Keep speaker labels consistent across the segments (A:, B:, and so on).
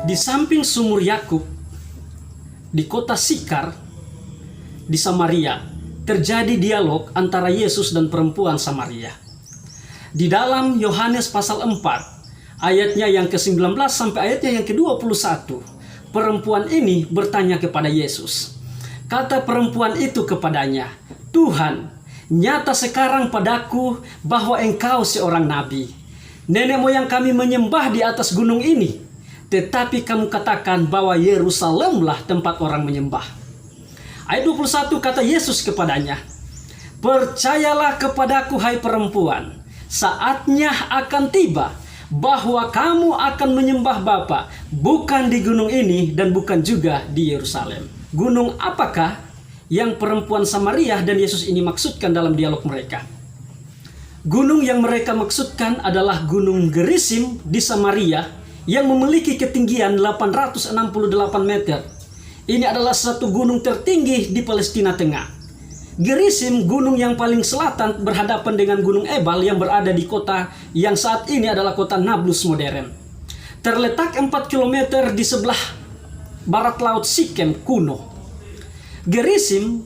A: Di samping sumur Yakub, di kota Sikar, di Samaria, terjadi dialog antara Yesus dan perempuan Samaria. Di dalam Yohanes pasal 4, ayatnya yang ke-19 sampai ayatnya yang ke-21, perempuan ini bertanya kepada Yesus. Kata perempuan itu kepadanya, "Tuhan, nyata sekarang padaku bahwa engkau seorang nabi. Nenek moyang kami menyembah di atas gunung ini, tetapi kamu katakan bahwa Yerusalemlah tempat orang menyembah." Ayat 21 kata Yesus kepadanya, "Percayalah kepadaku hai perempuan, saatnya akan tiba bahwa kamu akan menyembah Bapa bukan di gunung ini dan bukan juga di Yerusalem." Gunung apakah yang perempuan Samaria dan Yesus ini maksudkan dalam dialog mereka? Gunung yang mereka maksudkan adalah Gunung Gerisim di Samaria yang memiliki ketinggian 868 meter. Ini adalah satu gunung tertinggi di Palestina Tengah. Gerisim, gunung yang paling selatan, berhadapan dengan Gunung Ebal yang berada di kota yang saat ini adalah kota Nablus modern. Terletak 4 km di sebelah barat laut Sikem kuno. Gerisim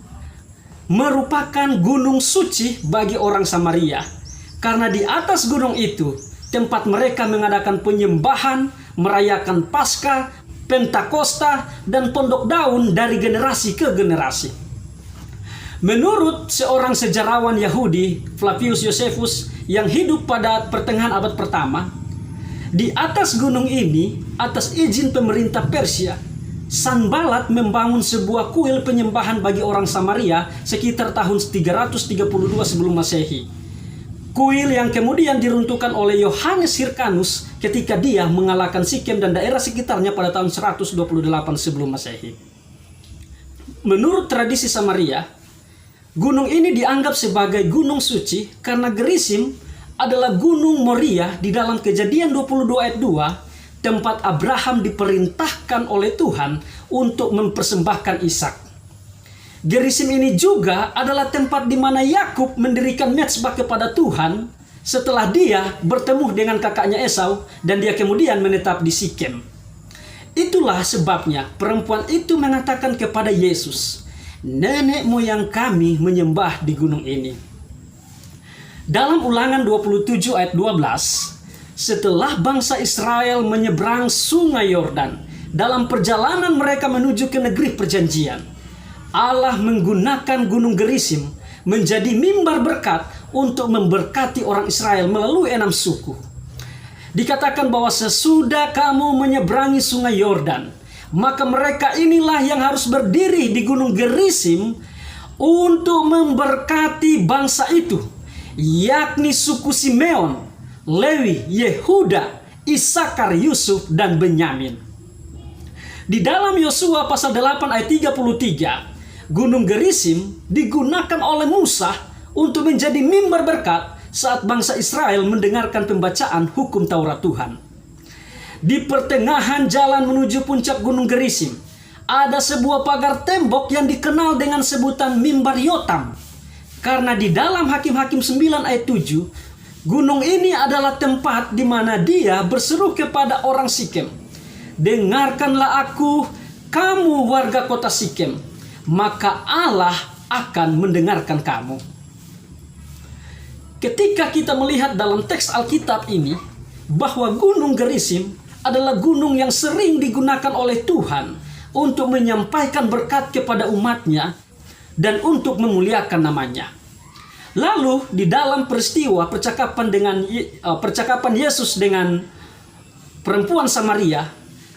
A: merupakan gunung suci bagi orang Samaria, karena di atas gunung itu tempat mereka mengadakan penyembahan, merayakan Paskah, Pentakosta, dan pondok daun dari generasi ke generasi. Menurut seorang sejarawan Yahudi, Flavius Josephus, yang hidup pada pertengahan abad pertama, di atas gunung ini, atas izin pemerintah Persia, Sanballat membangun sebuah kuil penyembahan bagi orang Samaria sekitar tahun 332 sebelum Masehi. Kuil yang kemudian diruntuhkan oleh Yohanes Hyrcanus ketika dia mengalahkan Sikem dan daerah sekitarnya pada tahun 128 sebelum Masehi. Menurut tradisi Samaria, gunung ini dianggap sebagai gunung suci karena Gerisim adalah gunung Moria di dalam Kejadian 22 ayat 2, tempat Abraham diperintahkan oleh Tuhan untuk mempersembahkan Ishak. Gerisim ini juga adalah tempat di mana Yakub mendirikan mezbah kepada Tuhan setelah dia bertemu dengan kakaknya Esau dan dia kemudian menetap di Sikem. Itulah sebabnya perempuan itu mengatakan kepada Yesus, "Nenek moyang kami menyembah di gunung ini." Dalam Ulangan 27 ayat 12, setelah bangsa Israel menyeberang sungai Yordan dalam perjalanan mereka menuju ke negeri perjanjian, Allah menggunakan gunung Gerisim menjadi mimbar berkat untuk memberkati orang Israel melalui 6 suku. Dikatakan bahwa sesudah kamu menyeberangi sungai Yordan, maka mereka inilah yang harus berdiri di gunung Gerisim untuk memberkati bangsa itu, yakni suku Simeon, Lewi, Yehuda, Isakar, Yusuf, dan Benyamin. Di dalam Yosua pasal 8 ayat 33, Gunung Gerisim digunakan oleh Musa untuk menjadi mimbar berkat saat bangsa Israel mendengarkan pembacaan hukum Taurat Tuhan. Di pertengahan jalan menuju puncak Gunung Gerisim, ada sebuah pagar tembok yang dikenal dengan sebutan mimbar Yotam. Karena di dalam Hakim-Hakim 9 ayat 7, gunung ini adalah tempat di mana dia berseru kepada orang Sikem, "Dengarkanlah aku, kamu warga kota Sikem, maka Allah akan mendengarkan kamu." Ketika kita melihat dalam teks Alkitab ini bahwa Gunung Gerisim adalah gunung yang sering digunakan oleh Tuhan untuk menyampaikan berkat kepada umatnya dan untuk memuliakan namanya. Lalu di dalam peristiwa percakapan Yesus dengan perempuan Samaria,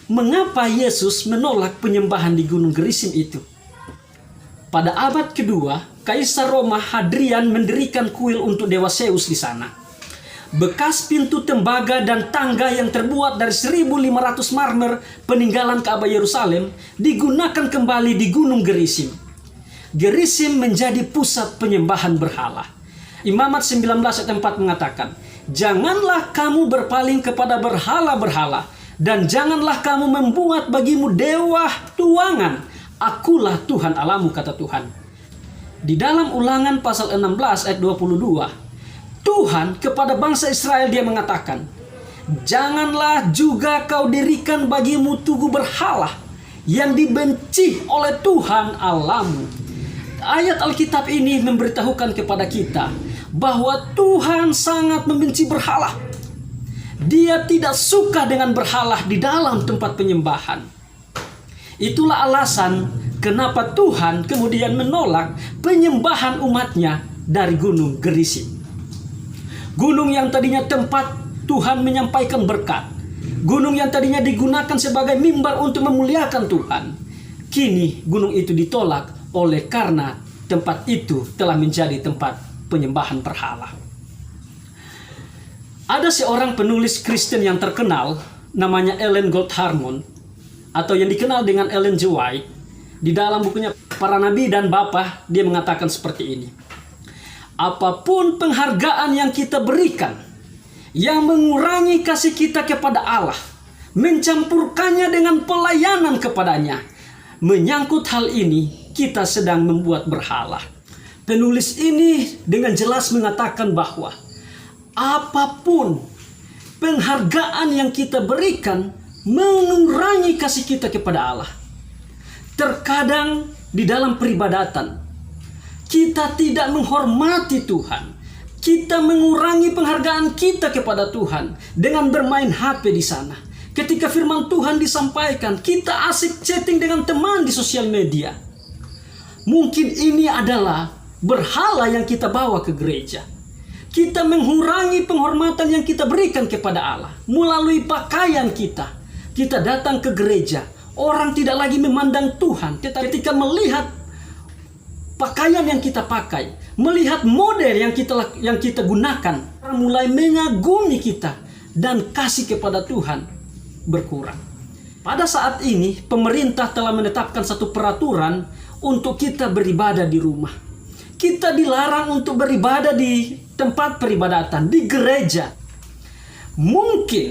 A: mengapa Yesus menolak penyembahan di Gunung Gerisim itu? Pada abad kedua, Kaisar Roma Hadrian mendirikan kuil untuk dewa Zeus di sana. Bekas pintu tembaga dan tangga yang terbuat dari 1.500 marmer peninggalan Ka'bah Yerusalem digunakan kembali di Gunung Gerisim. Gerisim menjadi pusat penyembahan berhala. Imamat 19 ayat 4 mengatakan, "Janganlah kamu berpaling kepada berhala-berhala, dan janganlah kamu membuat bagimu dewa tuangan. Akulah Tuhan Allahmu," kata Tuhan. Di dalam Ulangan pasal 16 ayat 22, Tuhan kepada bangsa Israel dia mengatakan, janganlah juga kau dirikan bagimu tugu berhala yang dibenci oleh Tuhan Allahmu. Ayat Alkitab ini memberitahukan kepada kita bahwa Tuhan sangat membenci berhala. Dia tidak suka dengan berhala di dalam tempat penyembahan. Itulah alasan kenapa Tuhan kemudian menolak penyembahan umatnya dari Gunung Gerizim. Gunung yang tadinya tempat Tuhan menyampaikan berkat. Gunung yang tadinya digunakan sebagai mimbar untuk memuliakan Tuhan. Kini gunung itu ditolak oleh karena tempat itu telah menjadi tempat penyembahan berhala. Ada seorang penulis Kristen yang terkenal, namanya Ellen Goldharmon, atau yang dikenal dengan Ellen G. White. Di dalam bukunya Para Nabi dan Bapa, dia mengatakan seperti ini. Apapun penghargaan yang kita berikan, yang mengurangi kasih kita kepada Allah, mencampurkannya dengan pelayanan kepadanya, menyangkut hal ini, kita sedang membuat berhala. Penulis ini dengan jelas mengatakan bahwa apapun penghargaan yang kita berikan mengurangi kasih kita kepada Allah. Terkadang di dalam peribadatan kita tidak menghormati Tuhan. Kita mengurangi penghargaan kita kepada Tuhan dengan bermain HP di sana. Ketika firman Tuhan disampaikan, kita asik chatting dengan teman di sosial media. Mungkin ini adalah berhala yang kita bawa ke gereja. Kita mengurangi penghormatan yang kita berikan kepada Allah melalui pakaian kita. Kita datang ke gereja, orang tidak lagi memandang Tuhan, tetapi ketika melihat pakaian yang kita pakai, melihat model yang kita gunakan, orang mulai mengagumi kita dan kasih kepada Tuhan berkurang. Pada saat ini pemerintah telah menetapkan satu peraturan untuk kita beribadah di rumah. Kita dilarang untuk beribadah di tempat peribadatan, di gereja. Mungkin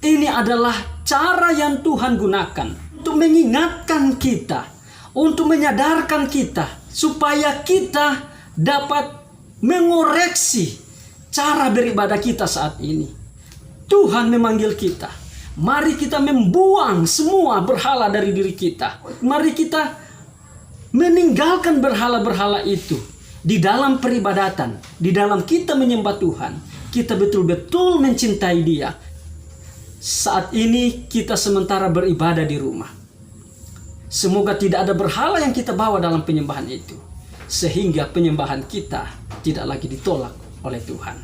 A: ini adalah cara yang Tuhan gunakan untuk mengingatkan kita, untuk menyadarkan kita, supaya kita dapat mengoreksi cara beribadah kita saat ini. Tuhan memanggil kita. Mari kita membuang semua berhala dari diri kita. Mari kita meninggalkan berhala-berhala itu. Di dalam peribadatan, di dalam kita menyembah Tuhan, kita betul-betul mencintai Dia. Saat ini kita sementara beribadah di rumah. Semoga tidak ada berhala yang kita bawa dalam penyembahan itu, sehingga penyembahan kita tidak lagi ditolak oleh Tuhan.